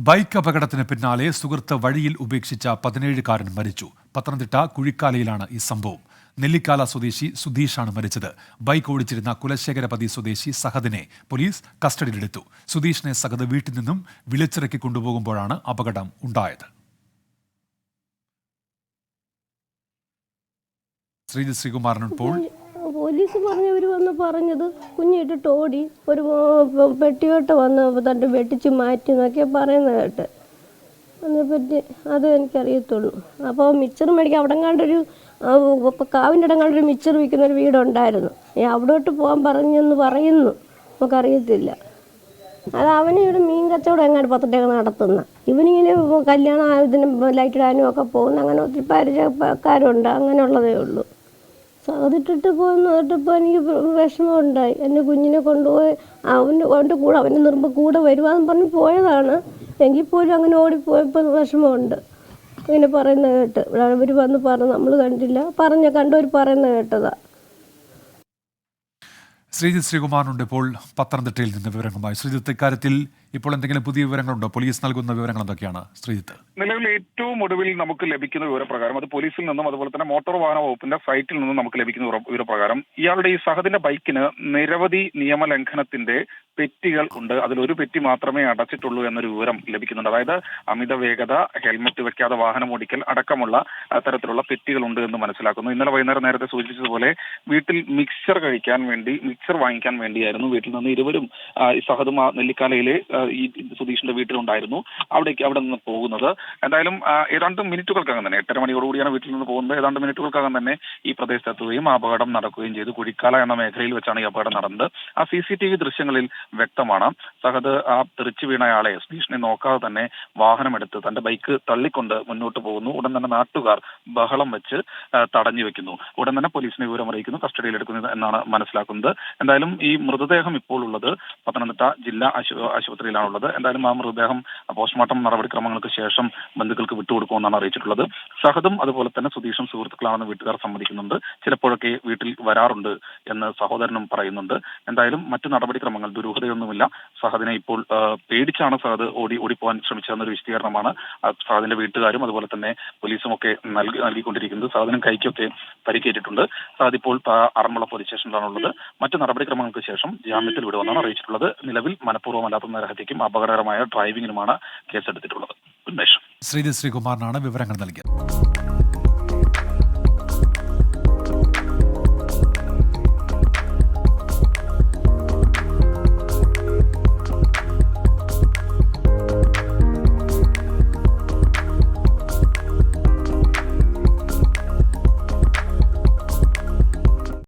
Bike അപകടത്തിന് പിന്നാലെ സുഹൃത്ത് വഴിയിൽ ഉപേക്ഷിച്ച 17-കാരൻ മരിച്ചു. പത്തനംതിട്ട കുഴിക്കാലയിലാണ് ഈ സംഭവം. നെല്ലിക്കാല സ്വദേശി സുധീഷാണ് മരിച്ചത്. ബൈക്ക് ഓടിച്ചിരുന്ന കുലശേഖരപതി സ്വദേശി സഹദിനെ പോലീസ് കസ്റ്റഡിയിലെടുത്തു. സുധീഷിനെ സഹദ് വീട്ടിൽ നിന്നും വിളിച്ചിറക്കി കൊണ്ടുപോകുമ്പോഴാണ് അപകടം ഉണ്ടായത്. ശ്രീകുമാരൻ ഇപ്പോൾ പോലീസ് പറഞ്ഞവർ വന്ന് പറഞ്ഞത് കുഞ്ഞിട്ടിട്ട് ഓടി ഒരു പെട്ടിയോട്ട് വന്ന് തട്ട് വെട്ടിച്ച് മാറ്റി എന്നൊക്കെ പറയുന്നത് കേട്ട്. അതിനെപ്പറ്റി അത് എനിക്കറിയത്തുള്ളൂ. അപ്പോൾ മിച്ചർ മേടിക്കാൻ അവിടെ കണ്ടൊരു കാവിൻ്റെ ഇടം കണ്ടൊരു മിച്ചർ വിൽക്കുന്നൊരു വീടുണ്ടായിരുന്നു. അവിടോട്ട് പോകാൻ പറഞ്ഞെന്ന് പറയുന്നു, നമുക്കറിയത്തില്ല. അത് അവന് ഇവിടെ മീൻ കച്ചവടം എങ്ങാണ്ട് പത്തട്ടൊക്കെ നടത്തുന്ന, ഇവനിങ്ങനെ കല്യാണം ഇതിന് ലൈറ്റ് ഇടാനും ഒക്കെ പോകുന്ന അങ്ങനെ ഒത്തിരി പരിചയക്കാരുണ്ട്. അങ്ങനെയുള്ളതേ ഉള്ളൂ. അതിട്ടിട്ട് പോയിട്ടിപ്പോൾ എനിക്ക് വിഷമമുണ്ടായി. എൻ്റെ കുഞ്ഞിനെ കൊണ്ടുപോയി അവൻ്റെ കൂടെ അവൻ്റെ നിർമ്പ് കൂടെ വരുവാന്ന് പറഞ്ഞ് പോയതാണ്. എങ്കിൽ പോലും അങ്ങനെ ഓടിപ്പോയപ്പോൾ വിഷമമുണ്ട്. ഇങ്ങനെ പറയുന്നത് കേട്ട് അവർ വന്ന് പറഞ്ഞു, നമ്മൾ കണ്ടില്ല, കണ്ടവർ പറയുന്നത് കേട്ടതാണ്. ശ്രീകുമാറിനുണ്ട് ഇപ്പോൾ പത്തനംതിട്ടയിൽ നിന്ന് വിവരങ്ങളുമായി. ശ്രീജിത്ത്, ഇക്കാര്യത്തിൽ ഇപ്പോൾ എന്തെങ്കിലും പുതിയ വിവരങ്ങളുണ്ടോ? പോലീസ് നൽകുന്ന വിവരങ്ങൾ എന്തൊക്കെയാണ് ശ്രീജിത്ത്? നിലവിൽ ഏറ്റവും ഒടുവിൽ നമുക്ക് ലഭിക്കുന്ന വിവരപ്രകാരം, അത് പോലീസിൽ നിന്നും അതുപോലെ തന്നെ മോട്ടോർ വാഹന വകുപ്പിന്റെ സൈറ്റിൽ നിന്നും നമുക്ക് ലഭിക്കുന്ന വിവരപ്രകാരം, ഇയാളുടെ ഈ സഹദിന്റെ ബൈക്കിന് നിരവധി നിയമലംഘനത്തിന്റെ പെറ്റികൾ ഉണ്ട്. അതിലൊരു പെറ്റി മാത്രമേ അടച്ചിട്ടുള്ളൂ എന്നൊരു വിവരം ലഭിക്കുന്നുണ്ട്. അതായത് അമിത വേഗത, ഹെൽമറ്റ് വെക്കാതെ വാഹനം ഓടിക്കൽ അടക്കമുള്ള തരത്തിലുള്ള പെറ്റികളുണ്ട് എന്ന് മനസ്സിലാക്കുന്നു. ഇന്നലെ വൈകുന്നേരം നേരത്തെ സൂചിപ്പിച്ചതുപോലെ വീട്ടിൽ മിക്സർ വാങ്ങിക്കാൻ വേണ്ടിയായിരുന്നു വീട്ടിൽ നിന്ന് ഇരുവരും സഹദും നെല്ലിക്കാലയിലെ ഈ സുധീഷിന്റെ വീട്ടിലുണ്ടായിരുന്നു. അവിടെ നിന്ന് പോകുന്നത്. എന്തായാലും ഏതാണ്ട് മിനിറ്റുകൾക്കകം തന്നെ 8:30 മണിയോടുകൂടിയാണ് വീട്ടിൽ നിന്ന് പോകുന്നത്. ഏതാണ്ട് മിനിറ്റുകൾക്കകം തന്നെ ഈ പ്രദേശത്തെത്തുകയും അപകടം നടക്കുകയും ചെയ്തു. കുഴിക്കാല എന്ന മേഖലയിൽ വെച്ചാണ് ഈ അപകടം നടന്നത്. ആ CCTV ദൃശ്യങ്ങളിൽ വ്യക്തമാണ്. സഹദ് ആ തെറിച്ചു വീണയാളെ, സുധീഷിനെ നോക്കാതെ തന്നെ വാഹനമെടുത്ത് തന്റെ ബൈക്ക് തള്ളിക്കൊണ്ട് മുന്നോട്ട് പോകുന്നു. ഉടൻ തന്നെ നാട്ടുകാർ ബഹളം വെച്ച് തടഞ്ഞു വെക്കുന്നു. ഉടൻ തന്നെ പോലീസിനെ വിവരം അറിയിക്കുന്നു, കസ്റ്റഡിയിലെടുക്കുന്നു എന്നാണ് മനസ്സിലാക്കുന്നത്. എന്തായാലും ഈ മൃതദേഹം ഇപ്പോൾ ഉള്ളത് പത്തനംതിട്ട ജില്ലാ ആശുപത്രിയിലാണുള്ളത്. എന്തായാലും ആ മൃതദേഹം പോസ്റ്റ്മോർട്ടം നടപടിക്രമങ്ങൾക്ക് ശേഷം ബന്ധുക്കൾക്ക് വിട്ടുകൊടുക്കുമെന്നാണ് അറിയിച്ചിട്ടുള്ളത്. സഹദും അതുപോലെ തന്നെ സുധീഷും സുഹൃത്തുക്കളാണെന്ന് വീട്ടുകാർ സമ്മതിക്കുന്നുണ്ട്. ചിലപ്പോഴൊക്കെ വീട്ടിൽ വരാറുണ്ട് എന്ന് സഹോദരനും പറയുന്നുണ്ട്. എന്തായാലും മറ്റു നടപടിക്രമങ്ങൾ ദുരൂഹതയൊന്നുമില്ല. സഹദിനെ ഇപ്പോൾ പേടിച്ചാണ് സഹദ് ഓടിപ്പോകാൻ ശ്രമിച്ചതെന്നൊരു വിശദീകരണമാണ് സഹദിന്റെ വീട്ടുകാരും അതുപോലെ തന്നെ പോലീസും ഒക്കെ നൽകിക്കൊണ്ടിരിക്കുന്നത്. സഹദിനും കൈക്കൊക്കെ പരിക്കേറ്റിട്ടുണ്ട്. സഹദ് ഇപ്പോൾ ആറന്മുള പോലീസ് സ്റ്റേഷനിലാണുള്ളത്. മറ്റു നടപടിക്രമങ്ങൾക്ക് ശേഷം ജാമ്യത്തിൽ വിടുമെന്നാണ് അറിയിച്ചിട്ടുള്ളത്. നിലവിൽ മനഃപൂർവ്വമല്ലാത്ത നേരത്തേക്കും അപകടകരമായ ഡ്രൈവിംഗിനുമാണ് കേസെടുത്തിട്ടുള്ളത്. ശ്രീകുമാറിനാണ് വിവരങ്ങൾ നൽകിയത്.